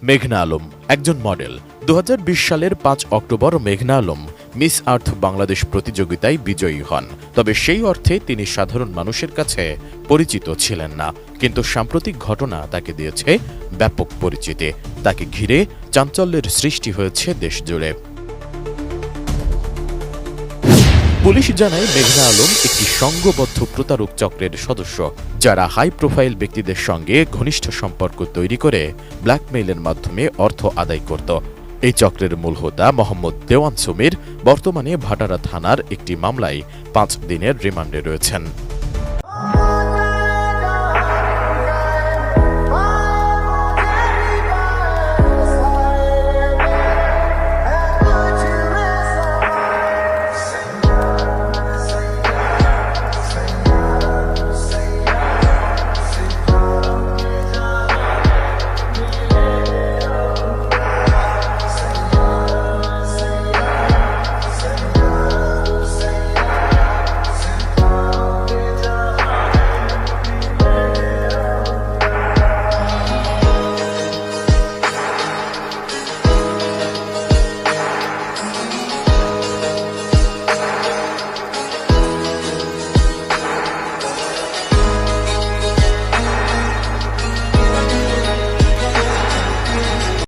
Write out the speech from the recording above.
মেঘনা আলম একজন মডেল। 2020 সালের 5 অক্টোবর মেঘনা আলম মিস আর্থ বাংলাদেশ প্রতিযোগিতায় বিজয়ী হন। তবে সেই অর্থে তিনি সাধারণ মানুষের কাছে পরিচিত ছিলেন না, কিন্তু সাম্প্রতিক ঘটনা তাকে দিয়েছে ব্যাপক পরিচিতি। তাকে ঘিরে চাঞ্চল্যের সৃষ্টি হয়েছে দেশজুড়ে। পুলিশ জানায় মেঘনা আলম একটি সংঘবদ্ধ প্রতারক চক্রের সদস্য, যারা হাই প্রোফাইল ব্যক্তিদের সঙ্গে ঘনিষ্ঠ সম্পর্ক তৈরি করে ব্ল্যাকমেইলের মাধ্যমে অর্থ আদায় করত। এই চক্রের মূল হোতা মোহাম্মদ দেওয়ান সমীর বর্তমানে ভাটারা থানার একটি মামলায় 5 দিনের রিমান্ডে রয়েছেন।